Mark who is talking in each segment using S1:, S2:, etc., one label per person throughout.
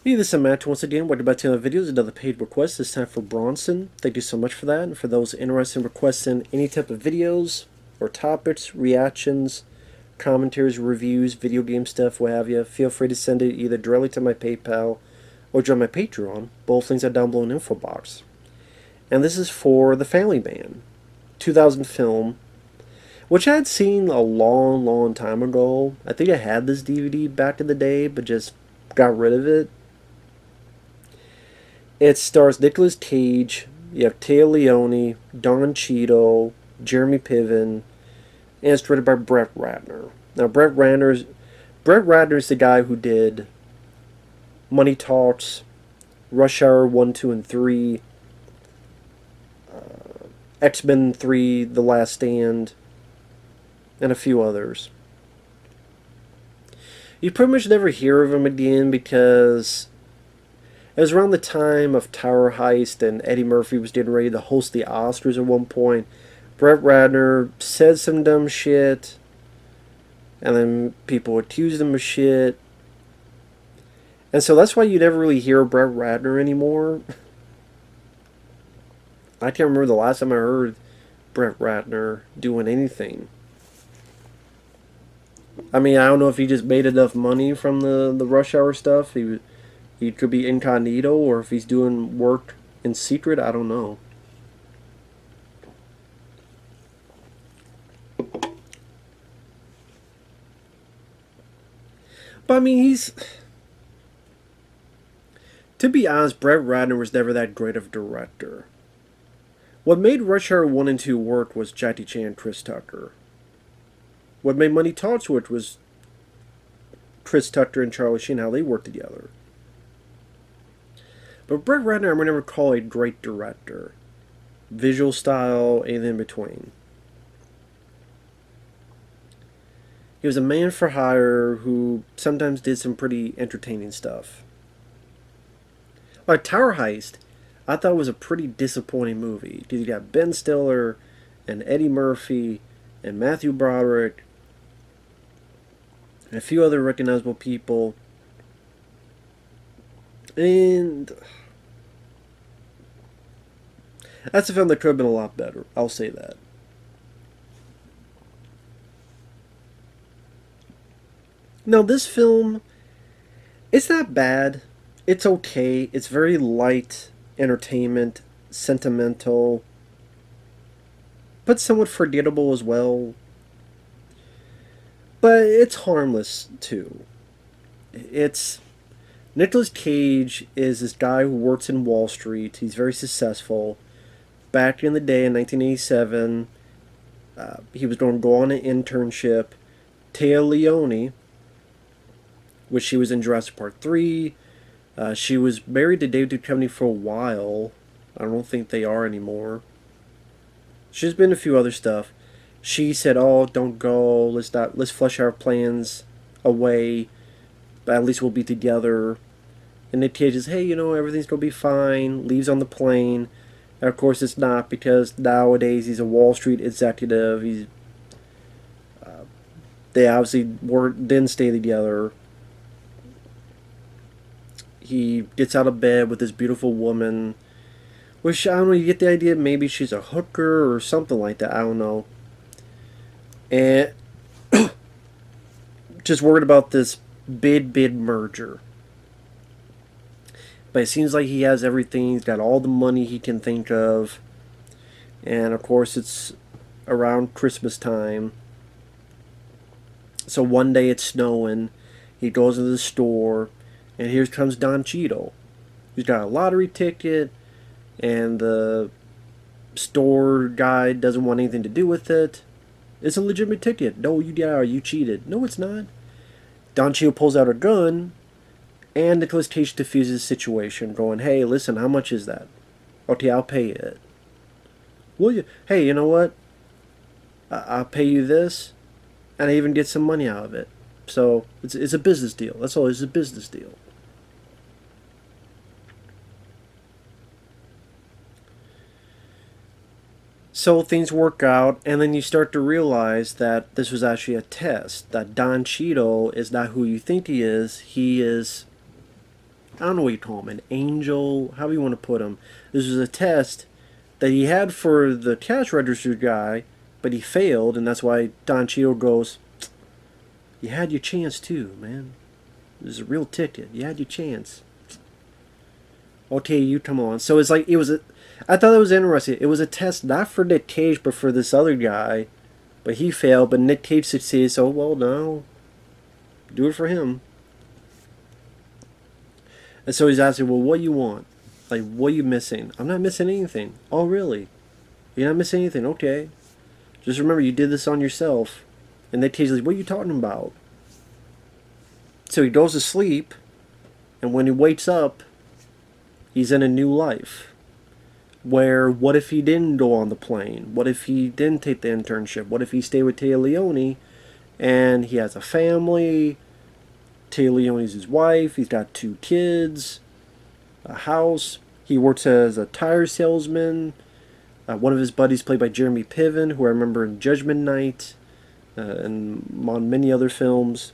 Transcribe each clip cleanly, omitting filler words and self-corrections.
S1: Hey, this is Matt once again. Welcome back to another video. Another paid request. This time for Bronson. Thank you so much for that. And for those interested in requesting any type of videos or topics, reactions, commentaries, reviews, video game stuff, what have you, feel free to send it either directly to my PayPal or join my Patreon. Both links are down below in the info box. And this is for The Family Man, 2000 film, which I had seen a long, long time ago. I think I had this DVD back in the day, but just got rid of it. It stars Nicolas Cage, you have Taya Leone, Don Cheadle, Jeremy Piven, and it's directed by Brett Ratner. Now, Brett Ratner is the guy who did Money Talks, Rush Hour 1, 2, and 3, X-Men 3, The Last Stand, and a few others. You pretty much never hear of him again because it was around the time of Tower Heist and Eddie Murphy was getting ready to host the Oscars at one point. Brett Ratner said some dumb shit, and then people accused him of shit. And so that's why you never really hear Brett Ratner anymore. I can't remember the last time I heard Brett Ratner doing anything. I mean, I don't know if he just made enough money from the Rush Hour stuff. He could be incognito, or if he's doing work in secret, I don't know. But I mean, to be honest, Brett Ratner was never that great of a director. What made Rush Hour 1 and 2 work was Jackie Chan and Chris Tucker. What made Money Talks work was Chris Tucker and Charlie Sheen, how they worked together. But Brett Ratner, I would never call a great director. Visual style, anything in between. He was a man for hire who sometimes did some pretty entertaining stuff. Like Tower Heist, I thought was a pretty disappointing movie because you got Ben Stiller and Eddie Murphy and Matthew Broderick and a few other recognizable people. And that's a film that could have been a lot better. I'll say that. Now, this film, it's not bad. It's okay. It's very light entertainment, sentimental, but somewhat forgettable as well. But it's harmless, too. It's Nicolas Cage is this guy who works in Wall Street. He's very successful. Back in the day in 1987, he was going to go on an internship. Taya Leone, which she was in Jurassic Park 3. She was married to David Duchovny for a while. I don't think they are anymore. She's been in a few other stuff. She said, "Oh, don't go. Let's flush our plans away. But at least we'll be together." And Nick Cage says, "Hey, everything's gonna be fine." Leaves on the plane. And of course, it's not because nowadays he's a Wall Street executive. They obviously didn't stay together. He gets out of bed with this beautiful woman, which I don't know. You get the idea. Maybe she's a hooker or something like that. I don't know. And just worried about this bid merger. But it seems like he has everything. He's got all the money he can think of. And of course, it's around Christmas time. So one day it's snowing. He goes into the store. And here comes Don Cheadle. He's got a lottery ticket. And the store guy doesn't want anything to do with it. It's a legitimate ticket. No, you cheated. No, it's not. Don Cheadle pulls out a gun. And Nicolas Cage diffuses the situation, going, "Hey, listen, how much is that? Okay, I'll pay it. Will you? Hey, you know what? I'll pay you this, and I even get some money out of it. So it's a business deal. That's all. It's a business deal." So things work out, and then you start to realize that this was actually a test. That Don Cheadle is not who you think he is. He is I don't know what you call him, an angel, however you want to put him. This was a test that he had for the cash register guy, but he failed, and that's why Don Cheadle goes, "You had your chance too, man. This is a real ticket. You had your chance. Okay, you come on." So it's like I thought it was interesting. It was a test not for Nick Cage, but for this other guy, but he failed. But Nick Cage succeeded. So well, no, do it for him. And so he's asking, "Well, what do you want? Like, what are you missing?" "I'm not missing anything." "Oh, really? You're not missing anything? Okay. Just remember, you did this on yourself." And Nick Cage is like, "What are you talking about?" So he goes to sleep, and when he wakes up, he's in a new life. Where, what if he didn't go on the plane? What if he didn't take the internship? What if he stayed with Téa Leoni, and he has a family? Téa Leoni's his wife. He's got 2 kids, a house. He works as a tire salesman. One of his buddies, played by Jeremy Piven, who I remember in Judgment Night, and on many other films.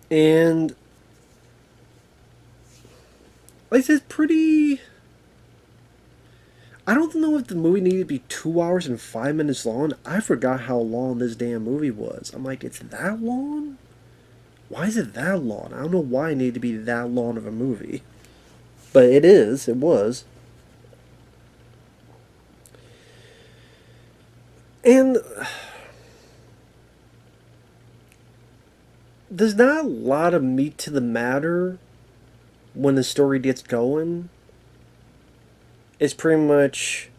S1: And like I said, pretty. I don't know if the movie needed to be 2 hours and 5 minutes long. I forgot how long this damn movie was. I'm like, it's that long? Why is it that long? I don't know why it needed to be that long of a movie. But it is. It was. And there's not a lot of meat to the matter when the story gets going. It's pretty much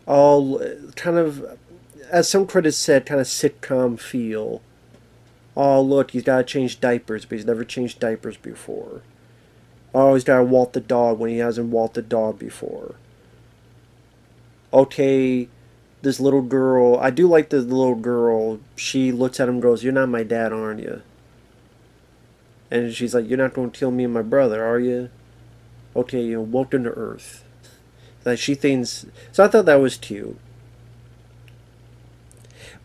S1: all kind of, as some critics said, kind of sitcom feel. Oh, look, he's got to change diapers, but he's never changed diapers before. Oh, he's got to walk the dog when he hasn't walked the dog before. Okay, this little girl, I do like the little girl, she looks at him and goes, "You're not my dad, aren't you?" And she's like, "You're not going to kill me and my brother, are you?" Okay, welcome to Earth. Like, she thinks, so I thought that was cute.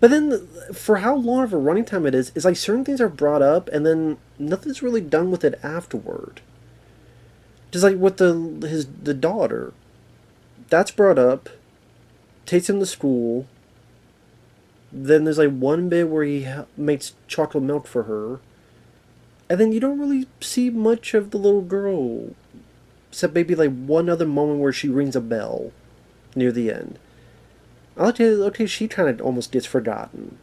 S1: But then, for how long of a running time it is, it's like certain things are brought up, and then nothing's really done with it afterward. Just like with the daughter, that's brought up, takes him to school. Then there's like one bit where he makes chocolate milk for her, and then you don't really see much of the little girl, except maybe like one other moment where she rings a bell near the end. Okay, she kind of almost gets forgotten.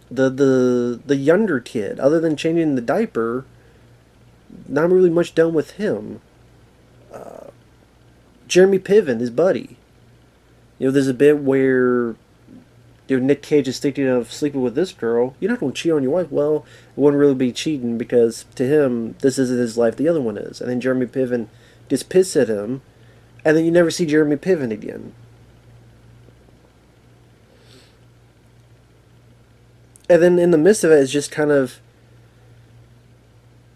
S1: The younger kid, other than changing the diaper, not really much done with him. Jeremy Piven, his buddy. There's a bit where Nick Cage is thinking of sleeping with this girl. "You're not going to cheat on your wife." Well, it wouldn't really be cheating because to him, this isn't his life, the other one is. And then Jeremy Piven gets pissed at him, and then you never see Jeremy Piven again. And then in the midst of it, it's just kind of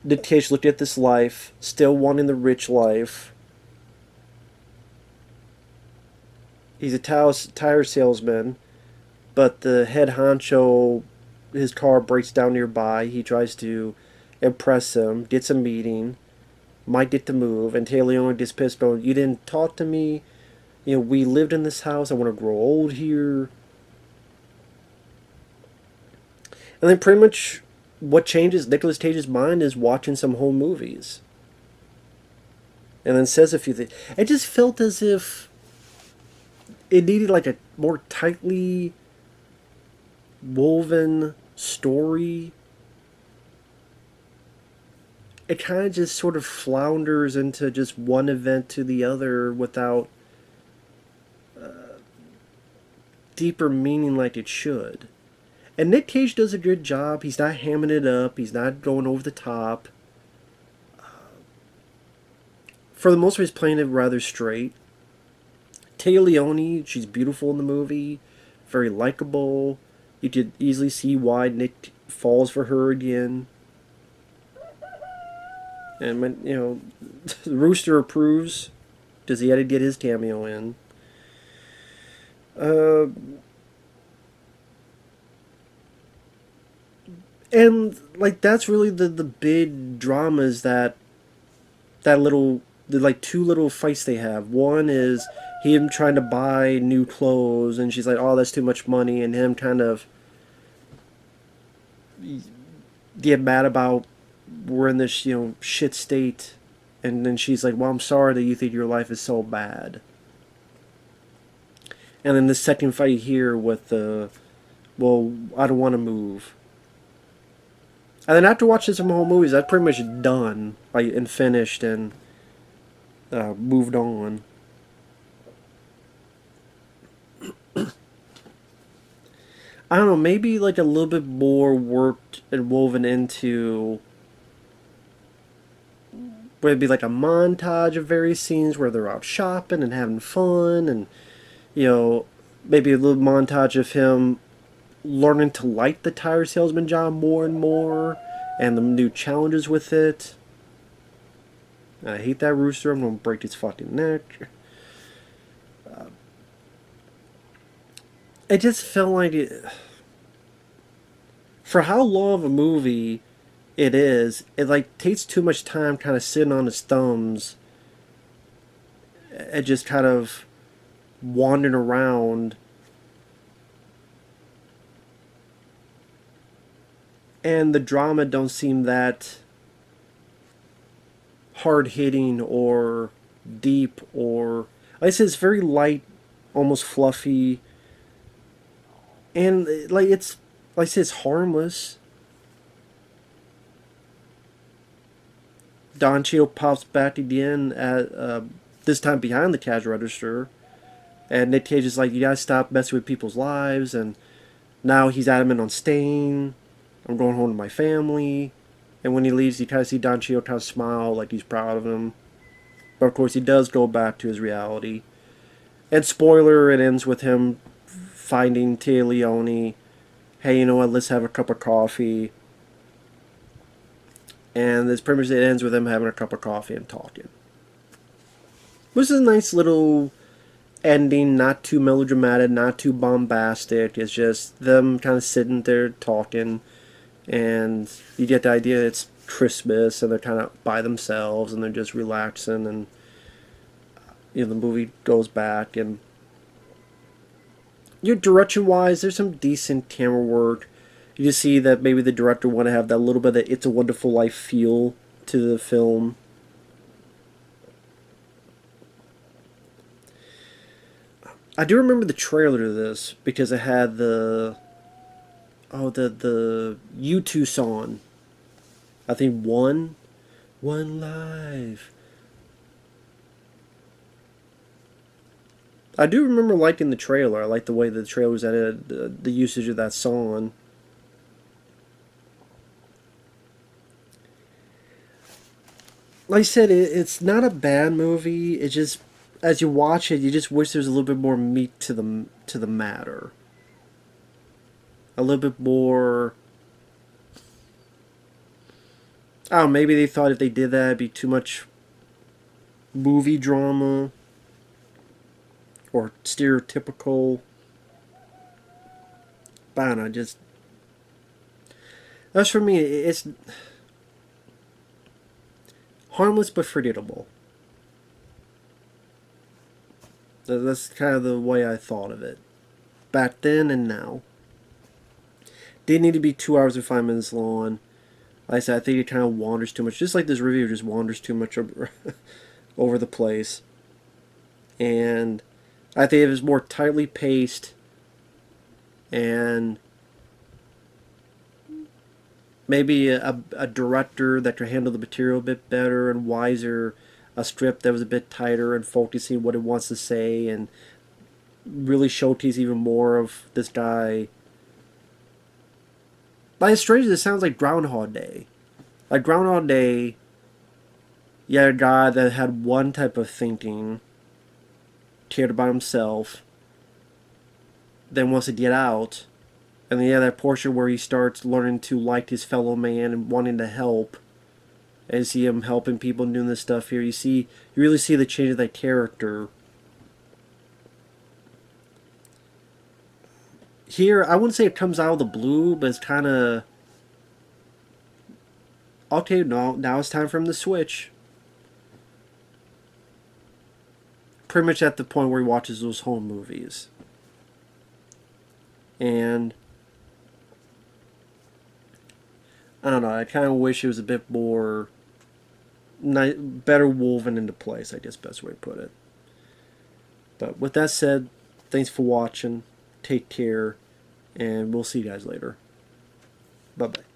S1: Nick Cage looked at this life, still wanting the rich life. He's a tire salesman, but the head honcho, his car breaks down nearby. He tries to impress him, gets a meeting, might get to move, and Téa Leoni gets pissed, going, "You didn't talk to me. We lived in this house. I want to grow old here." And then pretty much what changes Nicolas Cage's mind is watching some home movies. And then says a few things. It just felt as if it needed like a more tightly woven story. It kind of just sort of flounders into just one event to the other without deeper meaning like it should. And Nick Cage does a good job. He's not hamming it up. He's not going over the top. For the most part, he's playing it rather straight. Téa Leoni, she's beautiful in the movie. Very likable. You could easily see why Nick falls for her again. And when, the Rooster approves, because he had to get his cameo in. And like that's really the big dramas that little the like two little fights they have. One is him trying to buy new clothes, and she's like, "Oh, that's too much money," and him kind of get mad about we're in this shit state, and then she's like, "Well, I'm sorry that you think your life is so bad." And then the second fight here with the, well, I don't want to move. And then after watching some whole movies, that's pretty much done, like, and finished and moved on. I don't know, maybe like a little bit more worked and woven into where it'd be like a montage of various scenes where they're out shopping and having fun, and you know, maybe a little montage of him learning to like the tire salesman job more and more, and the new challenges with it. I hate that rooster. I'm gonna break his fucking neck. It just felt like it, for how long of a movie it is, it like takes too much time kind of sitting on his thumbs and just kind of wandering around. And the drama don't seem that hard hitting or deep, or like I said, it's very light, almost fluffy, and like it's like I said, it's harmless. Don Cheadle pops back again at this time behind the cash register, and Nick Cage is like, "You gotta stop messing with people's lives." And now he's adamant on staying. I'm going home to my family. And when he leaves, you kind of see Don Cheadle kind of smile like he's proud of him. But of course, he does go back to his reality. And spoiler, it ends with him finding Tia Leone. Hey, you know what? Let's have a cup of coffee. And this pretty much it ends with them having a cup of coffee and talking. Which is a nice little ending, not too melodramatic, not too bombastic. It's just them kind of sitting there talking, and you get the idea it's Christmas and they're kind of by themselves and they're just relaxing, and the movie goes back, and direction wise, there's some decent camera work. You just see that maybe the director want to have that little bit of It's a Wonderful Life feel to the film. I do remember the trailer to this because it had the U2 song. I think One Life. I do remember liking the trailer. I like the way the trailer was edited, the usage of that song. Like I said, it's not a bad movie. It just, as you watch it, you just wish there was a little bit more meat to the matter. A little bit more. I don't know, maybe they thought if they did that, it'd be too much movie drama or stereotypical. But I don't know, just. That's for me, it's harmless but forgettable. That's kind of the way I thought of it. Back then and now. Didn't need to be 2 hours and 5 minutes long. Like I said, I think it kind of wanders too much. Just like this review just wanders too much over the place. And I think it was more tightly paced and maybe a director that could handle the material a bit better and wiser, a script that was a bit tighter and focusing what it wants to say and really showcase even more of this guy. By as strange as it sounds, like Groundhog Day. Like Groundhog Day, you had a guy that had one type of thinking, cared about himself, then wants to get out, and then you have that portion where he starts learning to like his fellow man and wanting to help. And you see him helping people and doing this stuff here. You really see the change of that character. Here, I wouldn't say it comes out of the blue, but it's kind of Okay, now it's time for him to switch. Pretty much at the point where he watches those home movies. And I don't know, I kind of wish it was a bit more better woven into place, I guess best way to put it. But with that said, thanks for watching. Take care, and we'll see you guys later. Bye bye.